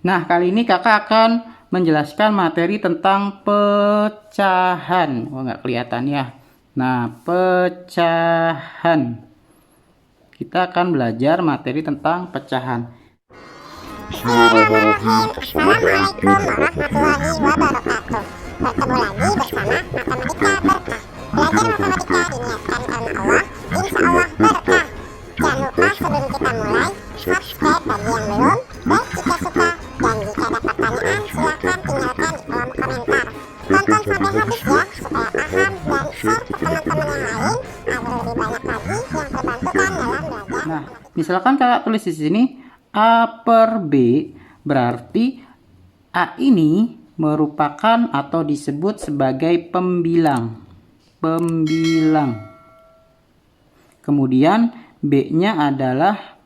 Nah, kali ini kakak akan menjelaskan materi tentang pecahan. Oh, nggak kelihatan ya. Nah, pecahan. Kita akan belajar materi tentang pecahan. Bismillahirrahmanirrahim. Assalamualaikum warahmatullahi wabarakatuh. Bertemu lagi bersama Matematika Berkah. Belajar matematika diniatkan karena Allah, insya Allah berkah. Jangan lupa sebelum kita mulai, subscribe bagi yang belum, like jika suka, dan jika ada pertanyaan silahkan tinggalkan di kolom komentar. Tonton sampai habis ya, supaya paham dan share ke teman-teman yang lain agar lebih banyak lagi yang terbantukan dalam belajar. Nah, misalkan kakak tulis di sini A per B, berarti A ini merupakan atau disebut sebagai pembilang. Kemudian B-nya adalah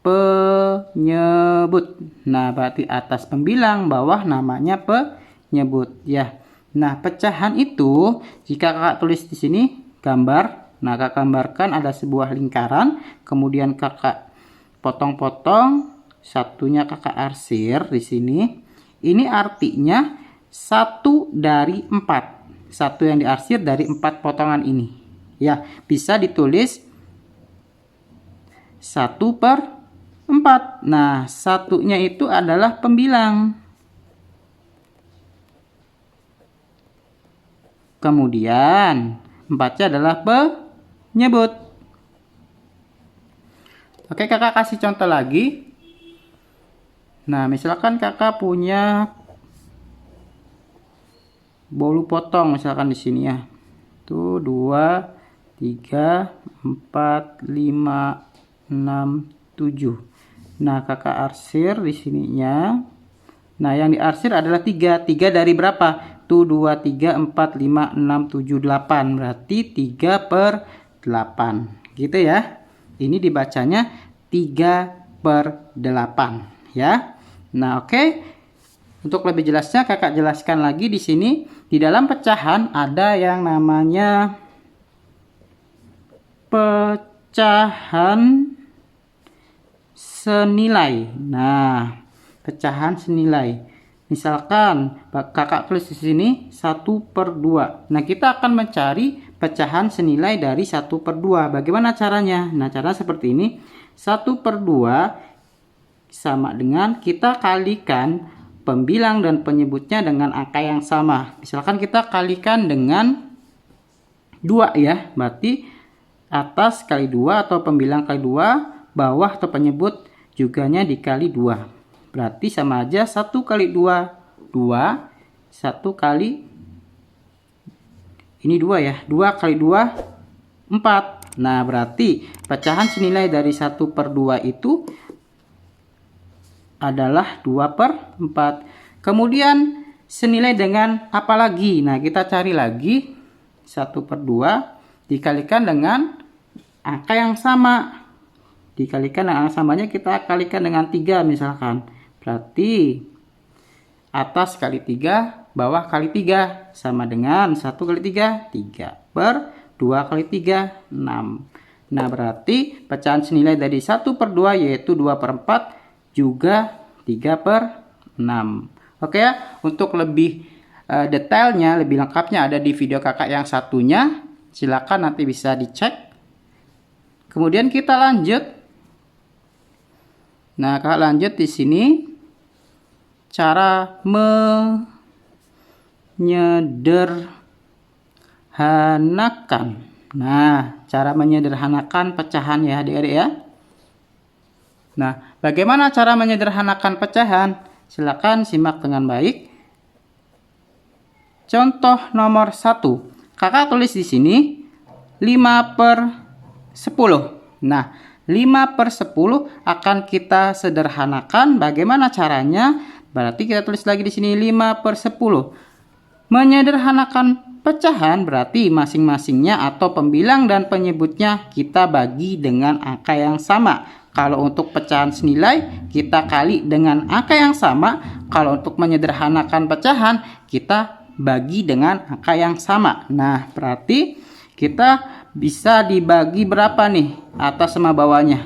penyebut. Nah, berarti atas pembilang, bawah namanya penyebut ya. Nah, pecahan itu jika kakak tulis di sini gambar. Nah, kakak gambarkan ada sebuah lingkaran, kemudian kakak potong-potong, satunya kakak arsir di sini. Ini artinya 1 dari 4. Satu yang diarsir dari 4 potongan ini. Ya, bisa ditulis 1 per 4. Nah, satunya itu adalah pembilang. Kemudian 4-nya adalah penyebut. Oke, kakak kasih contoh lagi. Nah, misalkan kakak punya bolu potong, misalkan di sini ya. Tuh 2, 3, 4, 5, 6, 7. Nah, kakak arsir di sininya. Nah, yang diarsir adalah 3. 3 dari berapa? Tuh 2, 3, 4, 5, 6, 7, 8. Berarti 3 per 8. Gitu ya. Ini dibacanya 3 per 8 ya. Nah, oke. Untuk lebih jelasnya kakak jelaskan lagi di sini. Di dalam pecahan ada yang namanya pecahan senilai. Nah, pecahan senilai. Misalkan kakak tulis di sini 1 per 2. Nah, kita akan mencari pecahan senilai dari 1 per 2. Bagaimana caranya? Nah, cara seperti ini. 1 per 2 sama dengan kita kalikan pembilang dan penyebutnya dengan angka yang sama. Misalkan kita kalikan dengan 2 ya. Berarti atas kali 2 atau pembilang kali 2, bawah atau penyebut juganya dikali 2. Berarti sama aja 1 kali 2, 2. 1 kali, ini 2 ya. 2 kali 2, 4. Nah, berarti pecahan senilai dari 1 per 2 itu adalah 2 per 4. Kemudian senilai dengan apa lagi? Nah, kita cari lagi 1 per 2 dikalikan dengan angka yang sama. Dikalikan dengan angka samanya kita kalikan dengan 3 misalkan. Berarti atas kali 3, bawah kali 3 sama dengan 1 kali 3, 3 per 2 kali 3, 6. Nah, berarti pecahan senilai dari 1 per 2 yaitu 2 per 4 juga 3 per 6. Oke ya, untuk lebih detailnya, lebih lengkapnya ada di video kakak yang satunya. Silakan nanti bisa dicek. Kemudian kita lanjut. Nah, kakak lanjut di sini cara menyederhanakan. Nah, cara menyederhanakan pecahan ya adik-adik ya. Nah, bagaimana cara menyederhanakan pecahan? Silakan simak dengan baik. Contoh nomor 1. Kakak tulis di sini 5 per 10. Nah, 5 per 10 akan kita sederhanakan. Bagaimana caranya? Berarti kita tulis lagi di sini 5 per 10. Menyederhanakan pecahan berarti masing-masingnya atau pembilang dan penyebutnya kita bagi dengan angka yang sama. Kalau untuk pecahan senilai kita kali dengan angka yang sama. Kalau untuk menyederhanakan pecahan kita bagi dengan angka yang sama. Nah, berarti kita bisa dibagi berapa nih atas sama bawahnya?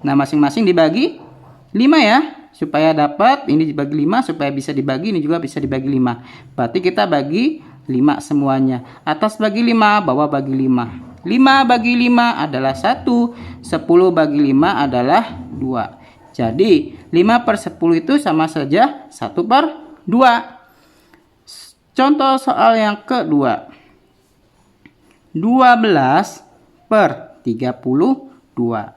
Nah, masing-masing dibagi 5 ya. supaya dapat ini dibagi 5, supaya bisa dibagi ini juga bisa dibagi 5. Berarti kita bagi 5 semuanya. Atas bagi 5, bawah bagi 5. 5 bagi 5 adalah 1. 10 bagi 5 adalah 2. Jadi 5 per 10 itu sama saja 1 per 2. Contoh soal yang kedua. 12 per 32.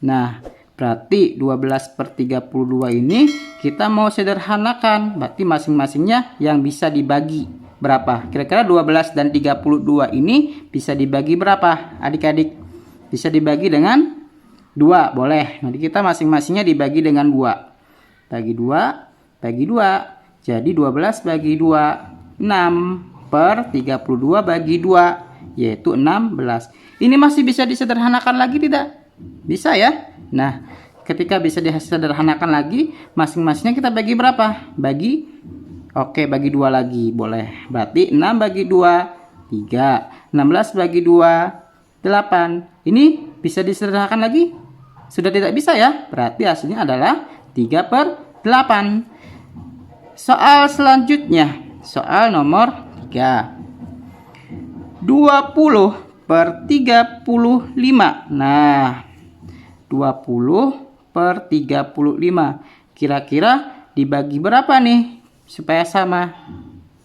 Nah, berarti 12 per 32 ini kita mau sederhanakan. Berarti masing-masingnya yang bisa dibagi berapa? Kira-kira 12 dan 32 ini bisa dibagi berapa adik-adik? Bisa dibagi dengan 2, boleh. Nanti kita masing-masingnya dibagi dengan 2. Bagi 2, bagi 2. Jadi 12 bagi 2, 6 per 32 bagi 2, yaitu 16. Ini masih bisa disederhanakan lagi tidak? Bisa ya. Nah, ketika bisa disederhanakan lagi, masing-masingnya kita bagi berapa? Bagi 2 lagi, boleh. Berarti 6 bagi 2, 3. 16 bagi 2, 8. Ini bisa disederhanakan lagi? Sudah tidak bisa ya? Berarti hasilnya adalah 3 per 8. Soal selanjutnya, soal nomor 3. 20 per 35. Nah, 20 per 35. Kira-kira dibagi berapa nih? Supaya sama.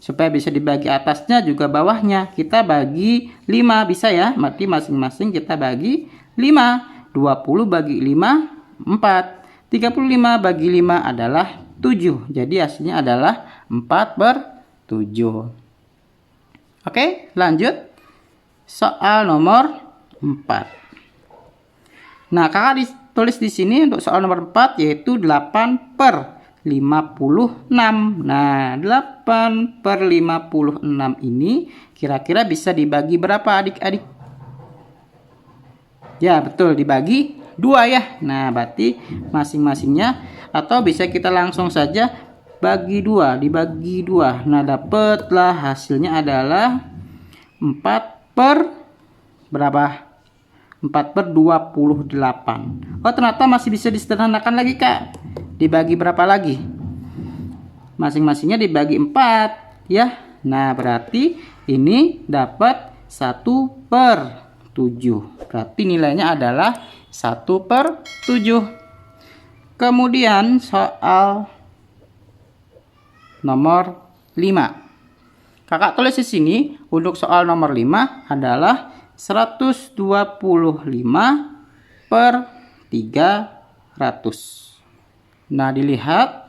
Supaya bisa dibagi atasnya juga bawahnya. Kita bagi 5, bisa ya? Berarti masing-masing kita bagi 5. 20 bagi 5, 4. 35 bagi 5 adalah 7. Jadi hasilnya adalah 4 per 7. Oke, lanjut. Soal nomor 4. Nah, kakak ditulis di sini untuk soal nomor 4 yaitu 8 per 56. Nah, 8 per 56 ini kira-kira bisa dibagi berapa adik-adik? Ya, betul, dibagi 2 ya. Nah, berarti masing-masingnya, atau bisa kita langsung saja bagi 2, dibagi 2. Nah, dapatlah hasilnya adalah 4 per berapa? 4 per 28. Oh, ternyata masih bisa disederhanakan lagi, Kak. Dibagi berapa lagi? Masing-masingnya dibagi 4 ya. Nah, berarti ini dapat 1 per 7. Berarti nilainya adalah 1 per 7. Kemudian soal nomor 5. Kakak tulis di sini untuk soal nomor 5 adalah 125 per 300. Nah, dilihat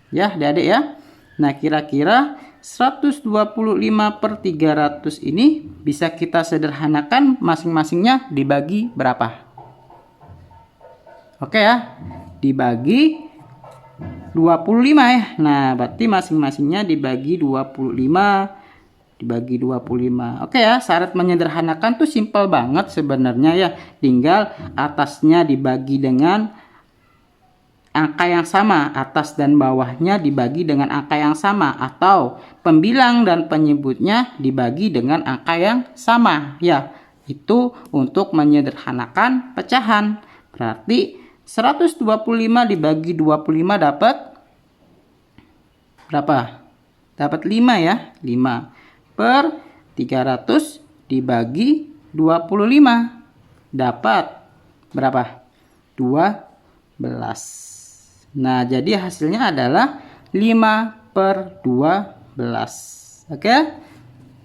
ya adik-adik ya. Nah, kira-kira 125 per 300 ini bisa kita sederhanakan, masing-masingnya dibagi berapa? Oke ya, dibagi 25 ya. Nah, berarti masing-masingnya dibagi 25. Dibagi 25. Oke ya, syarat menyederhanakan tuh simpel banget sebenarnya ya. Tinggal atasnya dibagi dengan angka yang sama, atas dan bawahnya dibagi dengan angka yang sama, atau pembilang dan penyebutnya dibagi dengan angka yang sama ya. Itu untuk menyederhanakan pecahan. Berarti 125 dibagi 25 dapat berapa? Dapat 5 ya. 5 per 300 dibagi 25 dapat berapa? 12. Nah, jadi hasilnya adalah 5 per 12. Oke.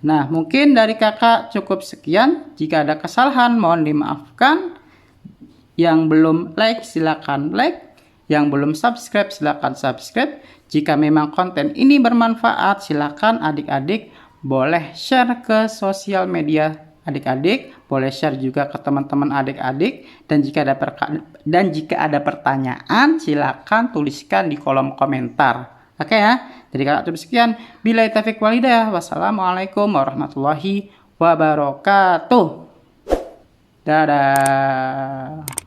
Nah, mungkin dari kakak cukup sekian. Jika ada kesalahan mohon dimaafkan. Yang belum like silakan like. Yang belum subscribe silakan subscribe. Jika memang konten ini bermanfaat, silakan adik-adik boleh share ke sosial media adik-adik, boleh share juga ke teman-teman adik-adik, dan jika ada pertanyaan silakan tuliskan di kolom komentar. Oke ya. Jadi kakak cukup sekian. Billahi taufiq wal hidayah. Wassalamualaikum warahmatullahi wabarakatuh. Dadah.